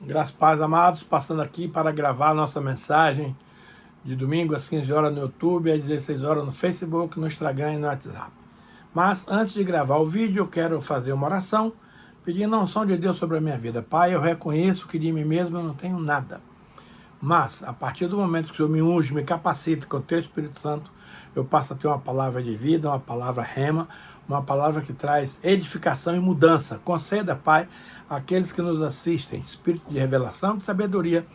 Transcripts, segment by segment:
Graças a paz, amados, passando aqui para gravar nossa mensagem de domingo às 15 horas no YouTube, às 16 horas no Facebook, no Instagram e no WhatsApp. Mas antes de gravar o vídeo, eu quero fazer uma oração, pedindo a unção de Deus sobre a minha vida. Pai, eu reconheço que de mim mesmo eu não tenho nada. Mas, a partir do momento que o Senhor me unge, me capacita com o Teu Espírito Santo, eu passo a ter uma palavra de vida, uma palavra rema, uma palavra que traz edificação e mudança. Conceda, Pai, àqueles que nos assistem, espírito de revelação, de sabedoria,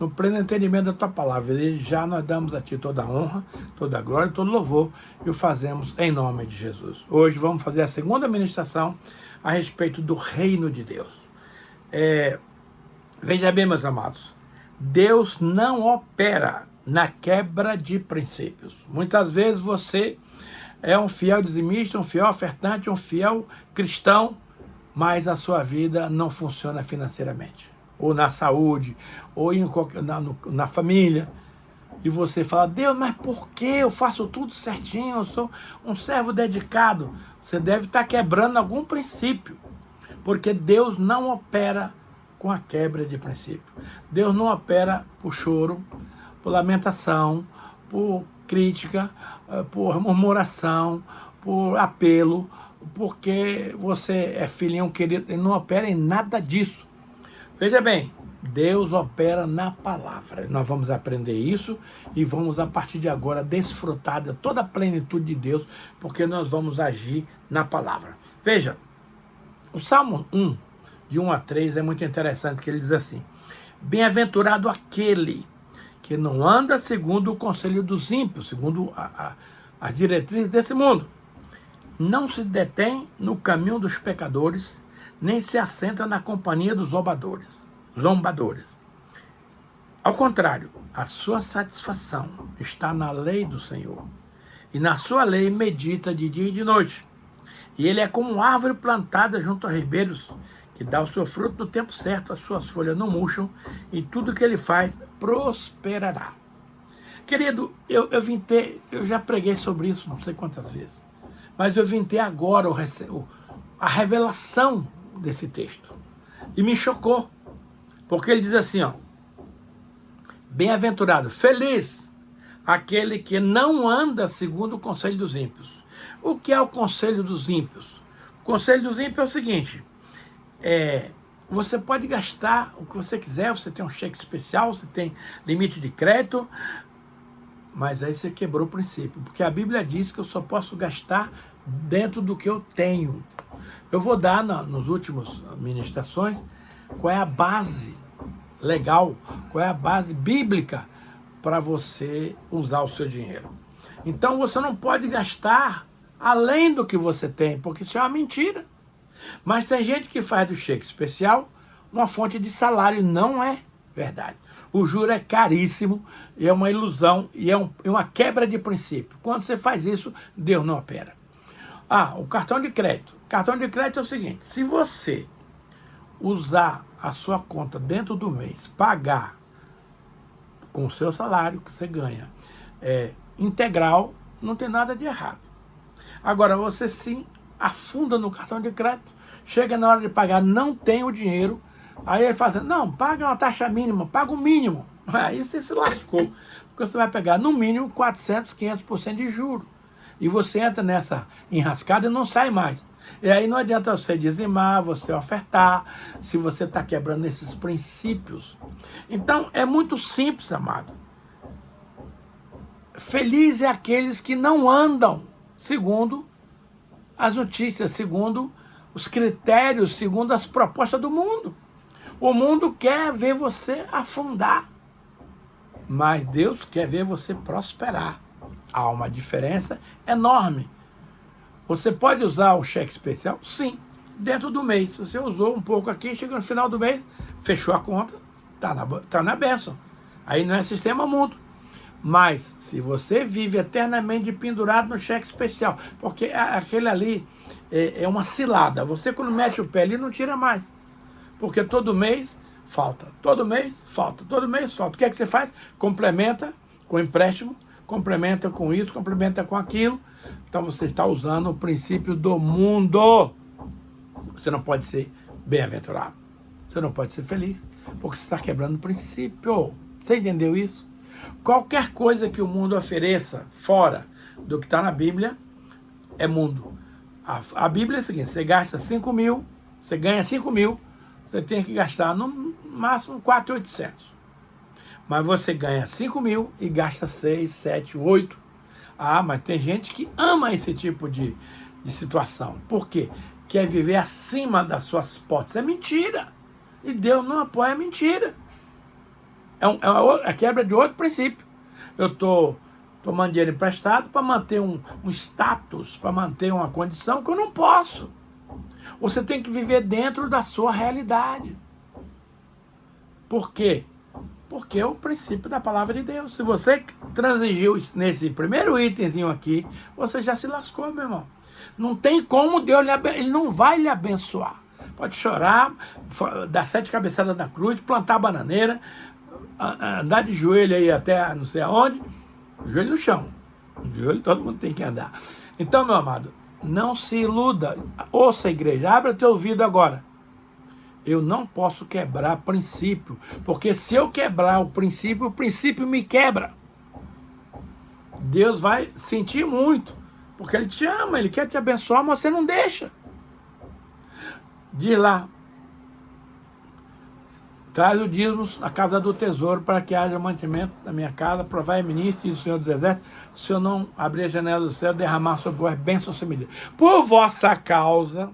no pleno entendimento da Tua palavra. E já nós damos a Ti toda a honra, toda a glória, todo louvor, e o fazemos em nome de Jesus. Hoje vamos fazer a segunda ministração a respeito do reino de Deus. Veja bem, meus amados, Deus não opera na quebra de princípios. Muitas vezes você é um fiel dizimista, um fiel ofertante, um fiel cristão, mas a sua vida não funciona financeiramente, ou na saúde, ou na família. E você fala, Deus, mas por que eu faço tudo certinho? Eu sou um servo dedicado. Você deve estar quebrando algum princípio, porque Deus não opera com a quebra de princípio. Deus não opera por choro, por lamentação, por crítica, por murmuração, por apelo, porque você é filhinho querido. Ele não opera em nada disso. Veja bem, Deus opera na palavra. Nós vamos aprender isso e vamos, a partir de agora, desfrutar de toda a plenitude de Deus, porque nós vamos agir na palavra. Veja, o Salmo 1, de 1 a 3, é muito interessante, que ele diz assim: bem-aventurado aquele que não anda segundo o conselho dos ímpios, segundo as diretrizes desse mundo, não se detém no caminho dos pecadores, nem se assenta na companhia dos zombadores. Ao contrário, a sua satisfação está na lei do Senhor, e na sua lei medita de dia e de noite. E ele é como uma árvore plantada junto a ribeiros, que dá o seu fruto no tempo certo, as suas folhas não murcham, e tudo que ele faz prosperará. Querido, eu já preguei sobre isso não sei quantas vezes, mas eu vim ter agora a revelação desse texto. E me chocou, porque ele diz assim, bem-aventurado, feliz, aquele que não anda segundo o conselho dos ímpios. O que é o conselho dos ímpios? O conselho dos ímpios é o seguinte: você pode gastar o que você quiser, você tem um cheque especial, você tem limite de crédito, mas aí você quebrou o princípio, porque a Bíblia diz que eu só posso gastar dentro do que eu tenho. Eu vou dar nos últimos ministrações qual é a base legal, qual é a base bíblica para você usar o seu dinheiro. Então você não pode gastar além do que você tem, porque isso é uma mentira. Mas tem gente que faz do cheque especial uma fonte de salário, não é verdade. O juro é caríssimo, é uma ilusão e é uma quebra de princípio. Quando você faz isso, Deus não opera. O cartão de crédito. O cartão de crédito é o seguinte: se você usar a sua conta dentro do mês, pagar com o seu salário que você ganha, integral, não tem nada de errado. Agora, você sim afunda no cartão de crédito, chega na hora de pagar, não tem o dinheiro, aí ele fala assim, não, paga uma taxa mínima, paga o mínimo. Aí você se lascou, porque você vai pegar no mínimo 400, 500% de juros. E você entra nessa enrascada e não sai mais. E aí não adianta você dizimar, você ofertar, se você está quebrando esses princípios. Então, é muito simples, amado. Feliz é aqueles que não andam segundo as notícias, segundo os critérios, segundo as propostas do mundo. O mundo quer ver você afundar, mas Deus quer ver você prosperar. Há uma diferença enorme. Você pode usar o cheque especial? Sim, dentro do mês. Se você usou um pouco aqui, chega no final do mês, fechou a conta, tá na bênção. Aí não é sistema mundo. Mas, se você vive eternamente pendurado no cheque especial, porque aquele ali é uma cilada. Você, quando mete o pé ali, não tira mais. Porque todo mês falta. Todo mês falta. Todo mês falta. O que é que você faz? Complementa com empréstimo, complementa com isso, complementa com aquilo. Então, você está usando o princípio do mundo. Você não pode ser bem-aventurado. você não pode ser feliz, porque você está quebrando o princípio. Você entendeu isso? Qualquer coisa que o mundo ofereça fora do que está na Bíblia é mundo. A Bíblia é a seguinte: você gasta 5 mil, você ganha 5 mil, você tem que gastar no máximo 4.800. Mas você ganha 5 mil e gasta 6, 7, 8. Ah, mas tem gente que ama esse tipo de situação. Por quê? Quer viver acima das suas posses. É mentira. E Deus não apoia a mentira. É a quebra de outro princípio. Eu estou tomando dinheiro emprestado para manter um status, para manter uma condição que eu não posso. Você tem que viver dentro da sua realidade. Por quê? Porque é o princípio da palavra de Deus. Se você transigiu nesse primeiro itemzinho aqui, você já se lascou, meu irmão. Não tem como Deus ele não vai lhe abençoar. Pode chorar, dar 7 cabeçadas na cruz, plantar bananeira, andar de joelho aí até não sei aonde, joelho no chão. Joelho todo mundo tem que andar. Então, meu amado, não se iluda. Ouça a igreja, abra teu ouvido agora. Eu não posso quebrar princípio, porque se eu quebrar o princípio me quebra. Deus vai sentir muito, porque Ele te ama, Ele quer te abençoar, mas você não deixa. Diz lá, traz o dízimo na casa do tesouro para que haja mantimento da minha casa, provai ministro, diz o Senhor dos Exércitos, se eu não abrir a janela do céu, derramar sobre vós bênçãos sem medida. Por vossa causa,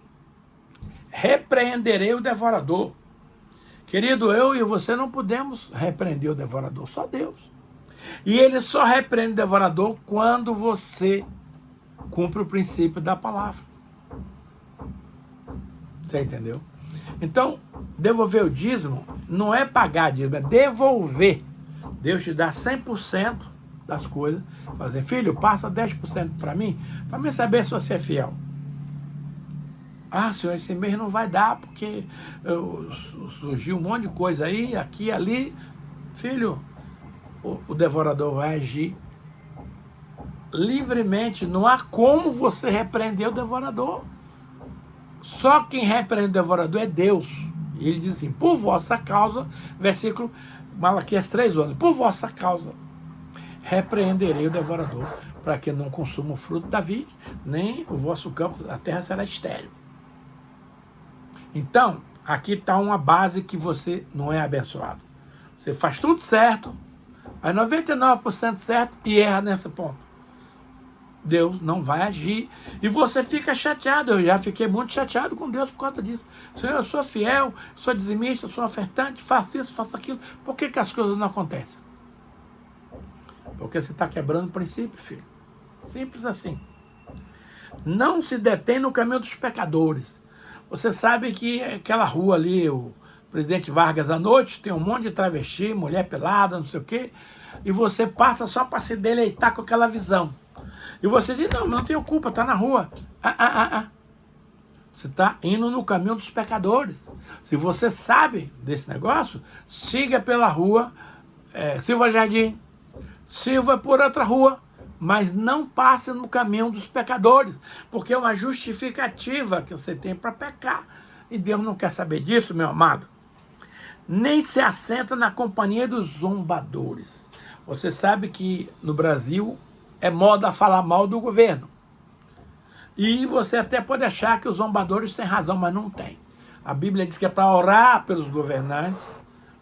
repreenderei o devorador. Querido, eu e você não podemos repreender o devorador, só Deus. E Ele só repreende o devorador quando você cumpre o princípio da palavra. Você entendeu? Então, devolver o dízimo não é pagar dízimo, é devolver. Deus te dá 100% das coisas. Fazer, filho, passa 10% para mim saber se você é fiel. Ah, senhor, esse mês não vai dar, porque surgiu um monte de coisa aí, aqui e ali. Filho, o devorador vai agir livremente. Não há como você repreender o devorador. Só quem repreende o devorador é Deus. E ele diz assim, por vossa causa, versículo Malaquias 3:11, por vossa causa, repreenderei o devorador, para que não consuma o fruto da vide, nem o vosso campo, a terra será estéril. Então, aqui está uma base que você não é abençoado. Você faz tudo certo, faz 99% certo e erra nesse ponto. Deus não vai agir. E você fica chateado. Eu já fiquei muito chateado com Deus por causa disso. Senhor, eu sou fiel, sou dizimista, sou ofertante, faço isso, faço aquilo. Por que as coisas não acontecem? Porque você está quebrando o princípio, filho. Simples assim. Não se detém no caminho dos pecadores. Você sabe que aquela rua ali, o Presidente Vargas à noite, tem um monte de travesti, mulher pelada, não sei o quê, e você passa só para se deleitar com aquela visão. E você diz, não tenho culpa, está na rua. Você está indo no caminho dos pecadores. Se você sabe desse negócio, siga pela rua Silva Jardim, sirva por outra rua, mas não passe no caminho dos pecadores, porque é uma justificativa que você tem para pecar. E Deus não quer saber disso, meu amado. Nem se assenta na companhia dos zombadores. Você sabe que no Brasil é moda falar mal do governo. E você até pode achar que os zombadores têm razão, mas não tem. A Bíblia diz que é para orar pelos governantes,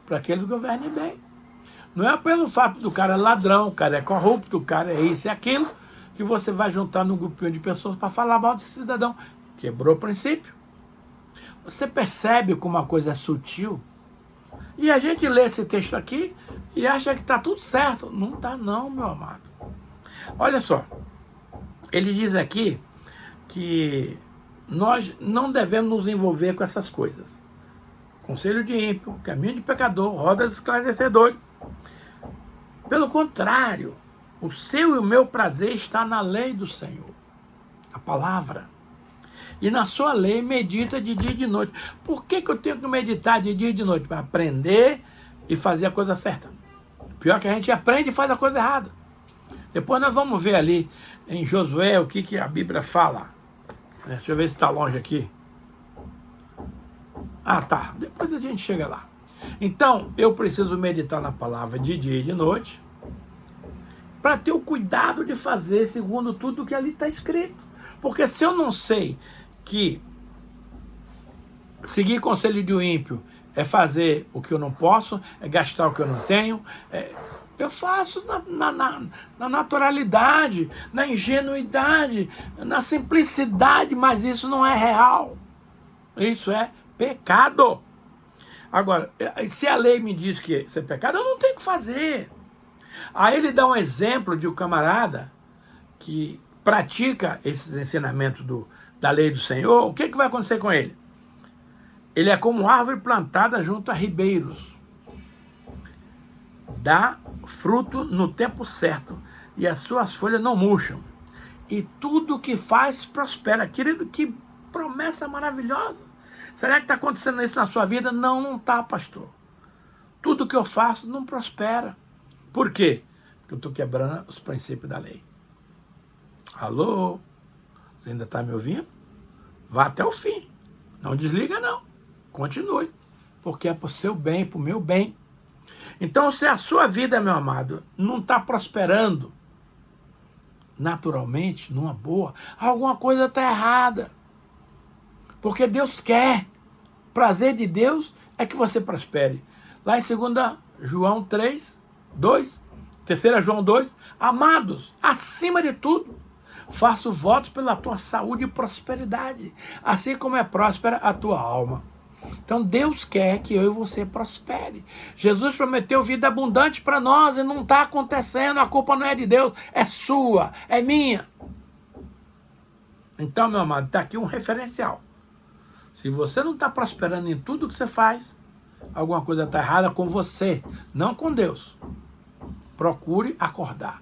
para que eles governem bem. Não é pelo fato do cara é ladrão, o cara é corrupto, o cara é isso e aquilo, que você vai juntar num grupinho de pessoas para falar mal desse cidadão. Quebrou o princípio. Você percebe como a coisa é sutil? E a gente lê esse texto aqui e acha que está tudo certo. Não está não, meu amado. Olha só, ele diz aqui que nós não devemos nos envolver com essas coisas. Conselho de ímpio, caminho de pecador, rodas esclarecedores. Pelo contrário, o seu e o meu prazer está na lei do Senhor, a palavra. E na sua lei medita de dia e de noite. Por que eu tenho que meditar de dia e de noite? Para aprender e fazer a coisa certa. Pior que a gente aprende e faz a coisa errada. Depois nós vamos ver ali em Josué o que a Bíblia fala. Deixa eu ver se está longe aqui. Ah, tá. Depois a gente chega lá. Então, eu preciso meditar na palavra de dia e de noite para ter o cuidado de fazer segundo tudo que ali está escrito. Porque se eu não sei que seguir conselho de um ímpio é fazer o que eu não posso, é gastar o que eu não tenho, eu faço na naturalidade, na ingenuidade, na simplicidade, mas isso não é real. Isso é pecado. Agora, se a lei me diz que isso é pecado, eu não tenho que fazer. Aí ele dá um exemplo de um camarada que pratica esses ensinamentos da lei do Senhor. O que vai acontecer com ele? Ele é como árvore plantada junto a ribeiros. Dá fruto no tempo certo e as suas folhas não murcham. E tudo que faz prospera. Querido, que promessa maravilhosa. Será que está acontecendo isso na sua vida? Não, não está, pastor. Tudo que eu faço não prospera. Por quê? Porque eu estou quebrando os princípios da lei. Alô? Você ainda está me ouvindo? Vá até o fim. Não desliga, não. Continue. Porque é para o seu bem, para o meu bem. Então, se a sua vida, meu amado, não está prosperando naturalmente, numa boa, alguma coisa está errada. Porque Deus quer. Prazer de Deus é que você prospere. Lá em 2 João 3, 2, 3 João 2, amados, acima de tudo, faço votos pela tua saúde e prosperidade, assim como é próspera a tua alma. Então Deus quer que eu e você prospere. Jesus prometeu vida abundante para nós e não está acontecendo. A culpa não é de Deus, é sua, é minha. Então, meu amado, está aqui um referencial. Se você não está prosperando em tudo que você faz, alguma coisa está errada com você, não com Deus. Procure acordar.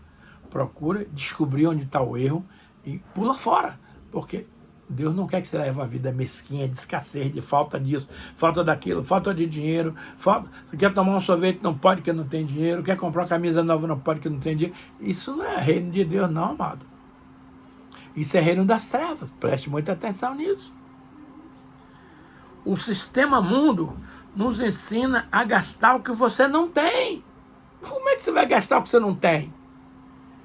Procure descobrir onde está o erro e pula fora. Porque Deus não quer que você leve uma vida mesquinha, de escassez, de falta disso, falta daquilo, falta de dinheiro. Você quer tomar um sorvete, não pode, porque não tem dinheiro. Quer comprar uma camisa nova, não pode, porque não tem dinheiro. Isso não é reino de Deus, não, amado. Isso é reino das trevas. Preste muita atenção nisso. O sistema mundo nos ensina a gastar o que você não tem. Como é que você vai gastar o que você não tem?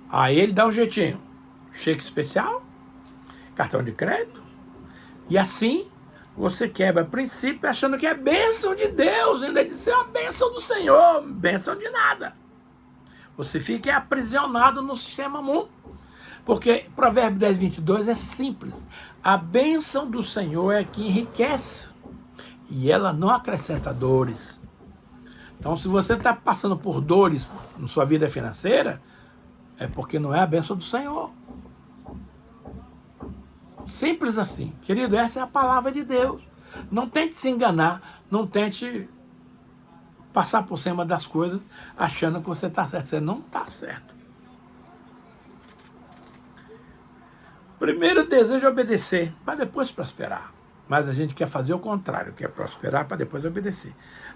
Aí ele dá um jeitinho. Cheque especial, cartão de crédito. E assim você quebra princípio achando que é bênção de Deus. Ainda de ser uma bênção do Senhor. Bênção de nada. Você fica aprisionado no sistema mundo. Porque Provérbio 10, 22 é simples. A bênção do Senhor é que enriquece. E ela não acrescenta dores. Então, se você está passando por dores na sua vida financeira, é porque não é a bênção do Senhor. Simples assim. Querido, essa é a palavra de Deus. Não tente se enganar, não tente passar por cima das coisas achando que você está certo. Você não está certo. Primeiro deseja obedecer, para depois prosperar. Mas a gente quer fazer o contrário, quer prosperar para depois obedecer.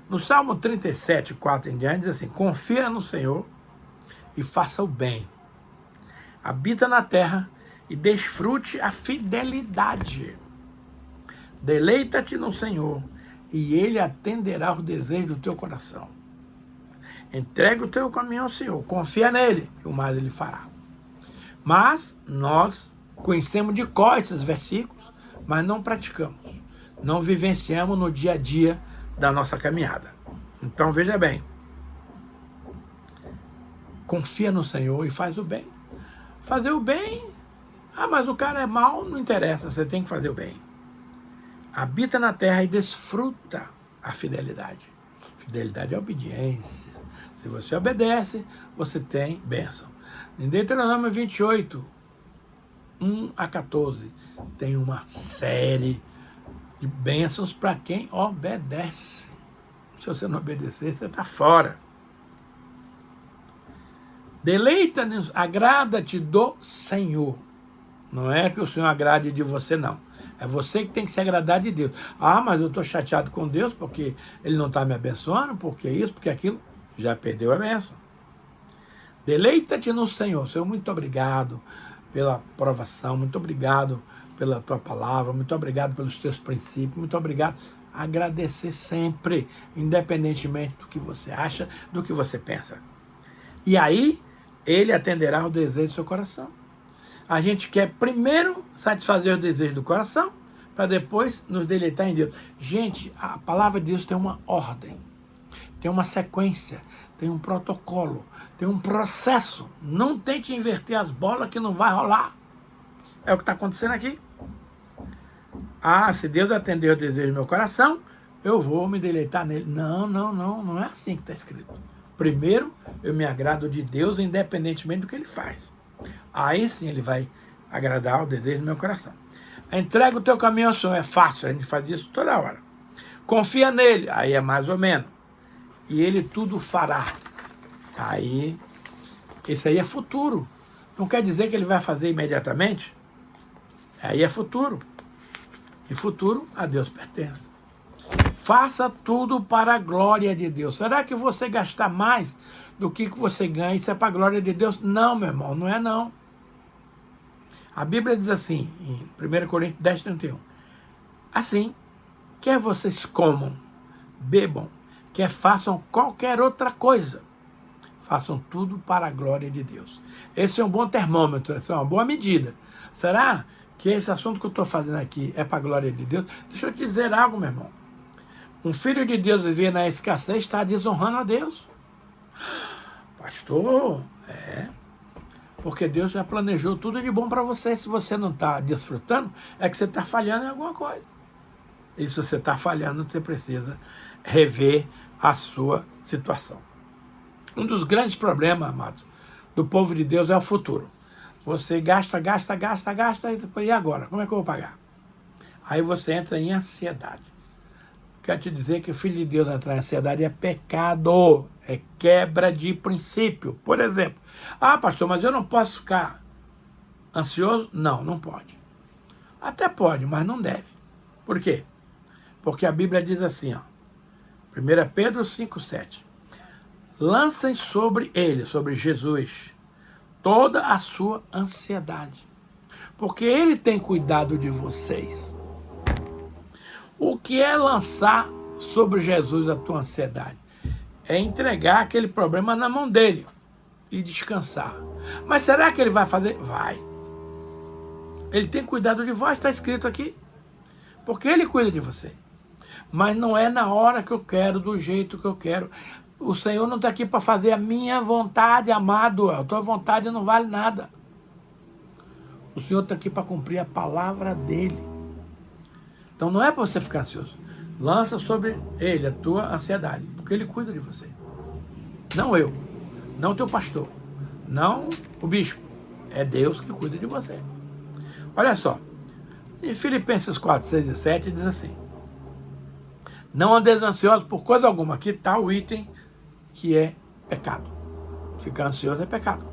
No Salmo 37, 4 em diante, diz assim: confia no Senhor e faça o bem. Habita na terra e desfrute a fidelidade. Deleita-te no Senhor e Ele atenderá os desejos do teu coração. Entrega o teu caminho ao Senhor, confia nele e o mais Ele fará. Mas nós conhecemos de cor esses versículos, mas não praticamos, não vivenciamos no dia a dia da nossa caminhada. Então veja bem, confia no Senhor e faz o bem. Fazer o bem, mas o cara é mau, não interessa, você tem que fazer o bem. Habita na terra e desfruta a fidelidade. Fidelidade é obediência. Se você obedece, você tem bênção. Em Deuteronômio 28, 1 a 14, tem uma série de bênçãos para quem obedece. Se você não obedecer, você está fora. Deleita-nos, agrada-te do Senhor. Não é que o Senhor agrade de você, não. É você que tem que se agradar de Deus. Ah, mas eu estou chateado com Deus porque Ele não está me abençoando, porque isso, porque aquilo. Já perdeu a bênção. Deleita-te no Senhor. Senhor, muito obrigado pela provação, muito obrigado pela tua palavra, muito obrigado pelos teus princípios, muito obrigado. agradecer sempre, independentemente do que você acha, do que você pensa. E aí, ele atenderá o desejo do seu coração. A gente quer primeiro satisfazer o desejo do coração, para depois nos deleitar em Deus. Gente, a palavra de Deus tem uma ordem, tem uma sequência, tem um protocolo, tem um processo. Não tente inverter as bolas que não vai rolar. É o que está acontecendo aqui. Ah, se Deus atender o desejo do meu coração, eu vou me deleitar nele. Não é assim que está escrito. Primeiro, eu me agrado de Deus, independentemente do que ele faz. Aí sim ele vai agradar o desejo do meu coração. Entrega o teu caminho ao Senhor, é fácil, a gente faz isso toda hora. Confia nele, aí é mais ou menos. E ele tudo fará. Aí, esse aí é futuro. Não quer dizer que ele vai fazer imediatamente. Aí é futuro. E futuro a Deus pertence. Faça tudo para a glória de Deus. Será que você gastar mais do que você ganha, isso é para a glória de Deus? Não, meu irmão, não é não. A Bíblia diz assim, em 1 Coríntios 10, 31. Assim, quer vocês comam, bebam, quer façam qualquer outra coisa, façam tudo para a glória de Deus. Esse é um bom termômetro, essa é uma boa medida. Será que esse assunto que eu estou fazendo aqui é para a glória de Deus? Deixa eu te dizer algo, meu irmão. Um filho de Deus viver na escassez está desonrando a Deus. Pastor, porque Deus já planejou tudo de bom para você. Se você não está desfrutando, é que você está falhando em alguma coisa. E se você está falhando, você precisa rever a sua situação. Um dos grandes problemas, amados, do povo de Deus é o futuro. Você gasta, e depois, e agora? Como é que eu vou pagar? Aí você entra em ansiedade. Quero te dizer que o filho de Deus entrar em ansiedade é pecado, é quebra de princípio. Por exemplo, pastor, mas eu não posso ficar ansioso? Não, não pode. Até pode, mas não deve. Por quê? Porque a Bíblia diz assim, 1 Pedro 5,7. Lancem sobre ele, sobre Jesus, toda a sua ansiedade, porque ele tem cuidado de vocês. O que é lançar sobre Jesus a tua ansiedade? É entregar aquele problema na mão dele e descansar. Mas será que ele vai fazer? Vai. Ele tem cuidado de vós, está escrito aqui. Porque ele cuida de você. Mas não é na hora que eu quero, do jeito que eu quero. O Senhor não está aqui para fazer a minha vontade, amado. A tua vontade não vale nada. O Senhor está aqui para cumprir a palavra dele. Então não é para você ficar ansioso. Lança sobre ele a tua ansiedade, porque ele cuida de você. Não eu, não o teu pastor, não o bispo. É Deus que cuida de você. Olha só, em Filipenses 4, 6 e 7 diz assim: não andeis ansiosos por coisa alguma. Aqui está o item que é pecado. Ficar ansioso é pecado.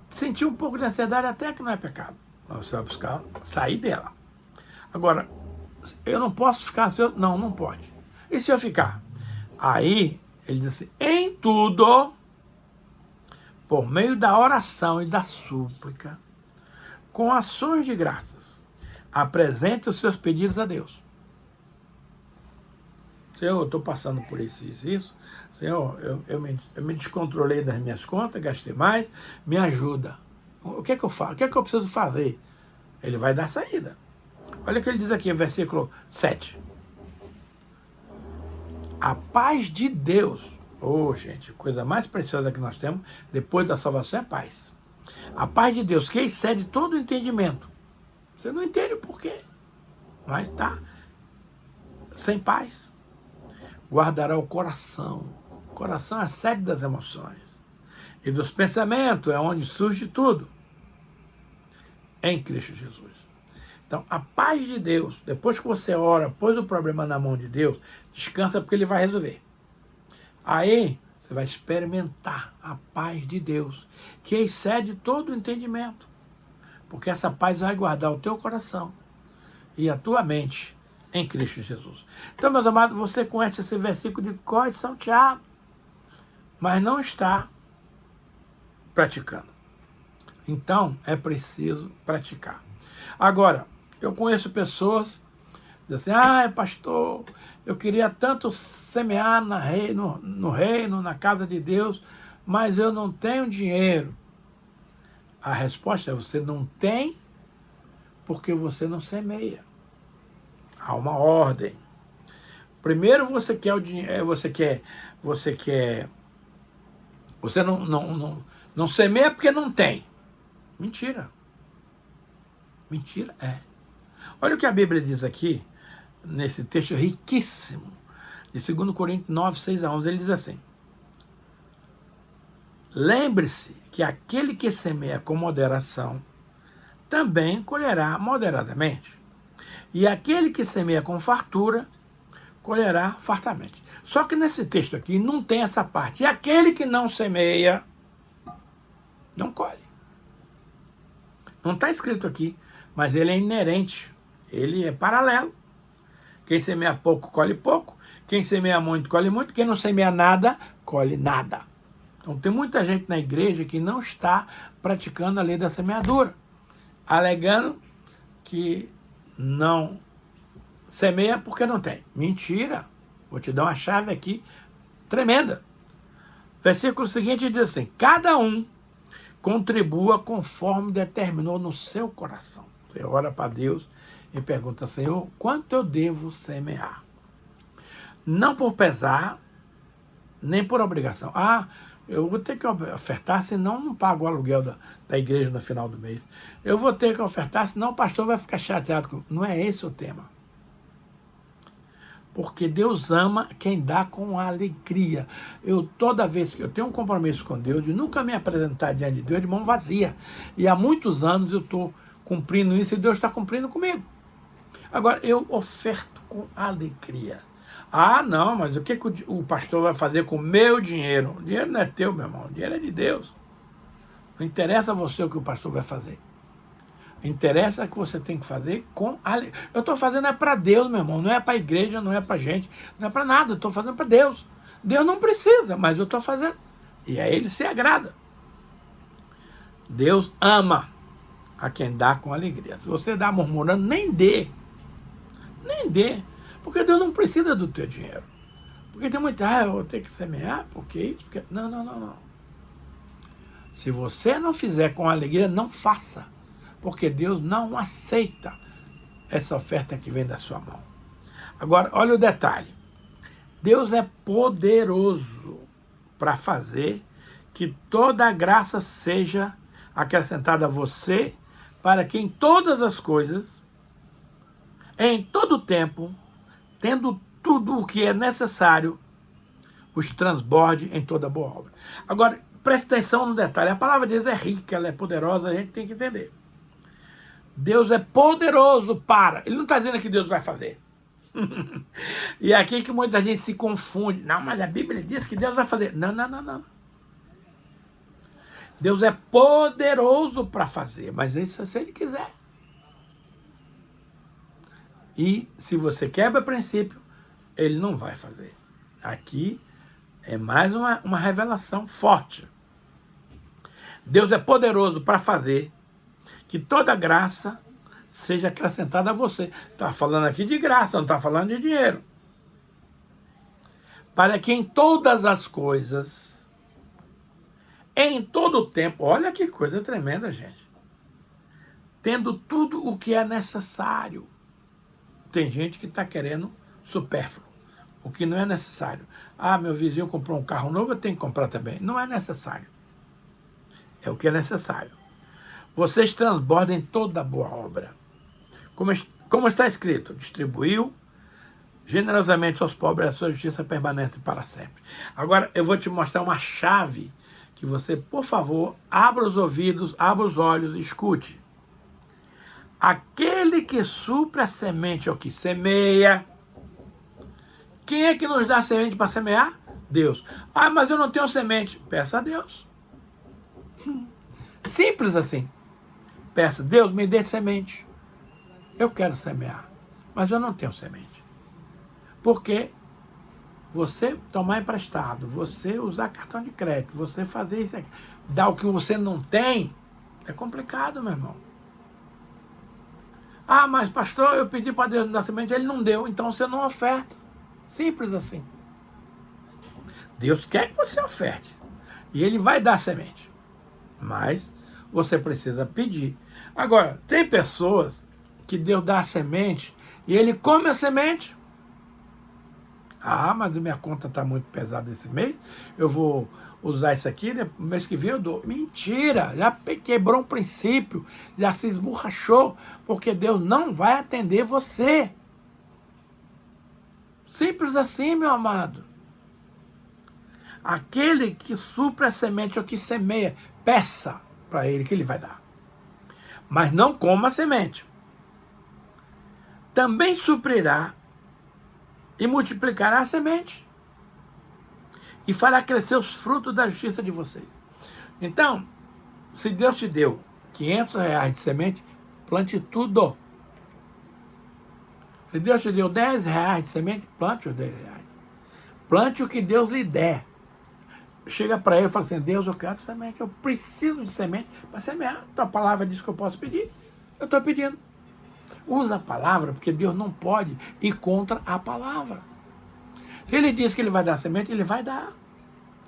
Sentir um pouco de ansiedade até que não é pecado. Você vai buscar sair dela. Agora, eu não posso ficar ansioso? Não, não pode. E se eu ficar? Aí, ele diz assim, em tudo, por meio da oração e da súplica, com ações de graças, apresente os seus pedidos a Deus. Senhor, eu estou passando por isso. Senhor, eu me descontrolei das minhas contas, gastei mais, me ajuda. O que é que eu faço? O que é que eu preciso fazer? Ele vai dar saída. Olha o que ele diz aqui, versículo 7. A paz de Deus, gente, coisa mais preciosa que nós temos, depois da salvação é paz. A paz de Deus, que excede todo o entendimento. Você não entende por quê, mas está sem paz. Guardará o coração. O coração é a sede das emoções. E dos pensamentos é onde surge tudo. Em Cristo Jesus. Então, a paz de Deus, depois que você ora, pôs o problema na mão de Deus, descansa porque ele vai resolver. Aí, você vai experimentar a paz de Deus, que excede todo o entendimento. Porque essa paz vai guardar o teu coração e a tua mente em Cristo Jesus. Então, meus amados, você conhece esse versículo de cor e salteado, mas não está praticando. Então, é preciso praticar. Agora, eu conheço pessoas Diz assim, pastor, eu queria tanto semear no reino, na casa de Deus, mas eu não tenho dinheiro. A resposta é, você não tem porque você não semeia. Há uma ordem. Primeiro você quer o dinheiro, você não semeia porque não tem. Mentira. Mentira, é. Olha o que a Bíblia diz aqui, nesse texto riquíssimo, de 2 Coríntios 9, 6 a 11, ele diz assim: lembre-se que aquele que semeia com moderação também colherá moderadamente. E aquele que semeia com fartura colherá fartamente. Só que nesse texto aqui não tem essa parte. E aquele que não semeia, não colhe. Não está escrito aqui, mas ele é inerente. Ele é paralelo. Quem semeia pouco, colhe pouco. Quem semeia muito, colhe muito. Quem não semeia nada, colhe nada. Então tem muita gente na igreja que não está praticando a lei da semeadura, alegando que não semeia porque não tem. Mentira. Vou te dar uma chave aqui tremenda. Versículo seguinte diz assim: cada um contribua conforme determinou no seu coração. Você ora para Deus e pergunta: Senhor, quanto eu devo semear? Não por pesar, nem por obrigação. Eu vou ter que ofertar, senão não pago o aluguel da igreja no final do mês. Eu vou ter que ofertar, senão o pastor vai ficar chateado comigo. Não é esse o tema. Porque Deus ama quem dá com alegria. Toda vez que eu tenho um compromisso com Deus, de nunca me apresentar diante de Deus de mão vazia. E há muitos anos eu estou cumprindo isso e Deus está cumprindo comigo. Agora, eu oferto com alegria. Não, mas o que o pastor vai fazer com o meu dinheiro? O dinheiro não é teu, meu irmão. O dinheiro é de Deus. Não interessa a você o que o pastor vai fazer. Interessa que você tem que fazer com alegria. Eu estou fazendo para Deus, meu irmão. Não é para a igreja, não é para gente, não é para nada. Eu estou fazendo para Deus. Deus não precisa, mas eu estou fazendo. E a Ele se agrada. Deus ama a quem dá com alegria. Se você dá murmurando, nem dê. Nem dê. Porque Deus não precisa do teu dinheiro. Porque tem muito, eu vou ter que semear, porque isso, porque... Não. Se você não fizer com alegria, não faça. Porque Deus não aceita essa oferta que vem da sua mão. Agora, olha o detalhe. Deus é poderoso para fazer que toda a graça seja acrescentada a você, para que em todas as coisas, em todo o tempo, tendo tudo o que é necessário, os transborde em toda boa obra. Agora, preste atenção no detalhe. A palavra de Deus é rica, ela é poderosa, a gente tem que entender. Deus é poderoso para... Ele não está dizendo que Deus vai fazer. E é aqui que muita gente se confunde. Não, mas a Bíblia diz que Deus vai fazer. Não. Deus é poderoso para fazer, mas isso é se Ele quiser. E se você quebra princípio, Ele não vai fazer. Aqui é mais uma revelação forte. Deus é poderoso para fazer que toda graça seja acrescentada a você. Está falando aqui de graça, não está falando de dinheiro. Para que em todas as coisas, em todo o tempo, olha que coisa tremenda, gente. Tendo tudo o que é necessário. Tem gente que está querendo supérfluo, o que não é necessário. Meu vizinho comprou um carro novo, eu tenho que comprar também. Não é necessário. É o que é necessário. Vocês transbordem toda a boa obra. Como está escrito, distribuiu generosamente aos pobres, a sua justiça permanece para sempre. Agora eu vou te mostrar uma chave que você, por favor, abra os ouvidos, abra os olhos e escute. Aquele que supre a semente ao que semeia. Quem é que nos dá semente para semear? Deus. Mas eu não tenho semente. Peça a Deus. Simples assim. Peça, Deus, me dê semente. Eu quero semear, mas eu não tenho semente. Porque você tomar emprestado, você usar cartão de crédito, você fazer isso aqui, dar o que você não tem, é complicado, meu irmão. Ah, mas pastor, eu pedi para Deus me dar semente, ele não deu, então você não oferta. Simples assim. Deus quer que você oferte. E ele vai dar semente. Mas você precisa pedir. Agora, tem pessoas que Deus dá a semente e ele come a semente. Ah, mas a minha conta está muito pesada esse mês, eu vou usar isso aqui, né? No mês que vem eu dou. Mentira! Já quebrou um princípio, já se esborrachou, porque Deus não vai atender você. Simples assim, meu amado. Aquele que supre a semente ou que semeia, peça para ele que ele vai dar. Mas não coma a semente. Também suprirá e multiplicará a semente. E fará crescer os frutos da justiça de vocês. Então, se Deus te deu R$ 500 de semente, plante tudo. Se Deus te deu R$ 10 de semente, plante os R$ 10. Plante o que Deus lhe der. Chega para ele e fala assim, Deus, eu quero semente, eu preciso de semente para semear. Tua palavra diz que eu posso pedir. Eu estou pedindo. Usa a palavra, porque Deus não pode ir contra a palavra. Se ele diz que ele vai dar semente, ele vai dar.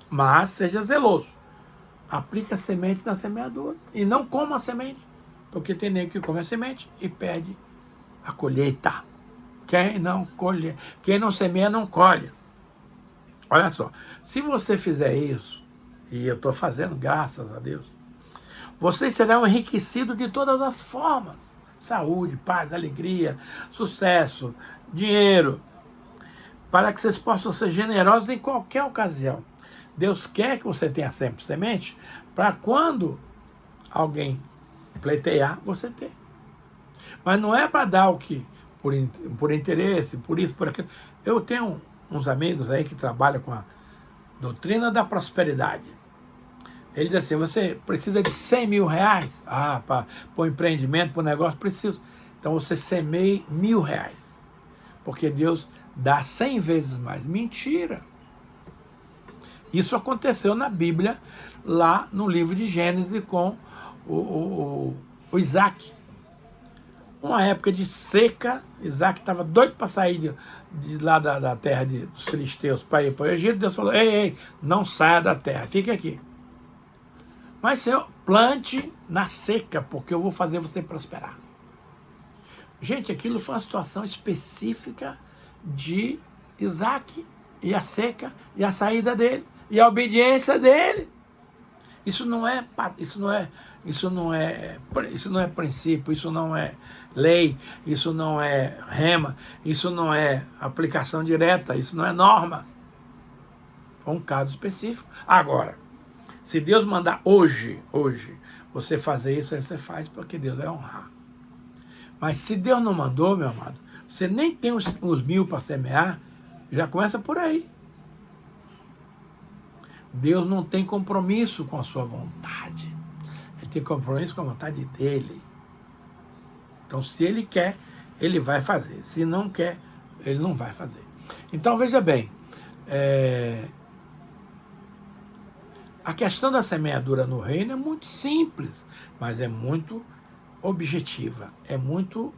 Mas seja zeloso. Aplica a semente na semeadura. E não coma a semente. Porque tem nego que come a semente e perde a colheita. Quem não semeia, não colhe. Olha só. Se você fizer isso, e eu estou fazendo, graças a Deus, vocês serão enriquecidos de todas as formas. Saúde, paz, alegria, sucesso, dinheiro. Para que vocês possam ser generosos em qualquer ocasião. Deus quer que você tenha sempre semente, para quando alguém pleitear, você ter. Mas não é para dar o que, por interesse, por isso, por aquilo. Eu tenho uns amigos aí que trabalham com a doutrina da prosperidade. Ele diz assim, você precisa de R$100 mil? Para o empreendimento, para o negócio, preciso. Então você semeie R$1.000. Porque Deus dá 100 vezes mais. Mentira! Isso aconteceu na Bíblia, lá no livro de Gênesis, com o Isaac. Uma época de seca, Isaac estava doido para sair de lá da terra dos filisteus para ir para o Egito. Deus falou, ei, não saia da terra, fique aqui. Mas, Senhor, plante na seca, porque eu vou fazer você prosperar. Gente, aquilo foi uma situação específica de Isaac, e a seca, e a saída dele, e a obediência dele. Isso não é princípio, isso não é lei, isso não é rema, isso não é aplicação direta, isso não é norma. Foi um caso específico. Agora, se Deus mandar hoje, você fazer isso, aí você faz, porque Deus vai honrar. Mas se Deus não mandou, meu amado, você nem tem os 1.000 para semear, já começa por aí. Deus não tem compromisso com a sua vontade. Ele tem compromisso com a vontade dele. Então, se ele quer, ele vai fazer. Se não quer, ele não vai fazer. Então, veja bem, a questão da semeadura no reino é muito simples, mas é muito objetiva, é muito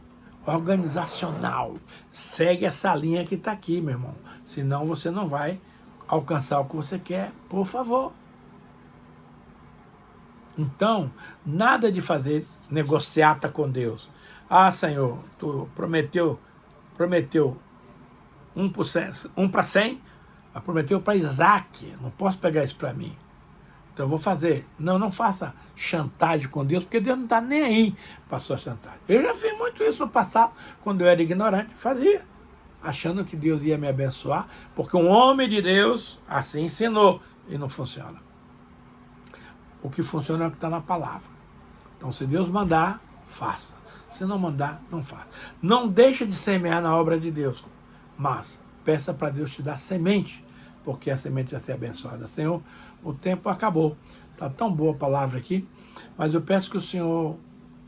organizacional. Segue essa linha que está aqui, meu irmão. Senão você não vai alcançar o que você quer, por favor. Então, nada de fazer negociata com Deus. Ah, Senhor, tu prometeu 1 para 100, mas prometeu para Isaac, não posso pegar isso para mim. Então eu vou fazer. Não faça chantagem com Deus, porque Deus não está nem aí para a sua chantagem. Eu já fiz muito isso no passado, quando eu era ignorante, fazia, achando que Deus ia me abençoar, porque um homem de Deus assim ensinou, e não funciona. O que funciona é o que está na palavra. Então, se Deus mandar, faça. Se não mandar, não faça. Não deixe de semear na obra de Deus, mas peça para Deus te dar semente, porque a semente vai ser abençoada. Senhor, o tempo acabou. Está tão boa a palavra aqui, mas eu peço que o Senhor,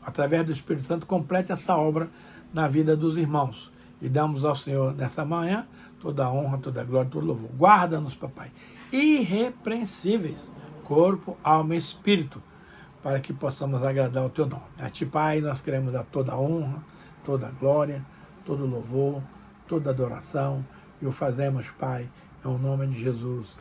através do Espírito Santo, complete essa obra na vida dos irmãos. E damos ao Senhor, nessa manhã, toda a honra, toda a glória, todo louvor. Guarda-nos, papai, irrepreensíveis, corpo, alma e espírito, para que possamos agradar o teu nome. A ti, Pai, nós queremos dar toda a honra, toda a glória, todo louvor, toda adoração, e o fazemos, Pai, em nome de Jesus.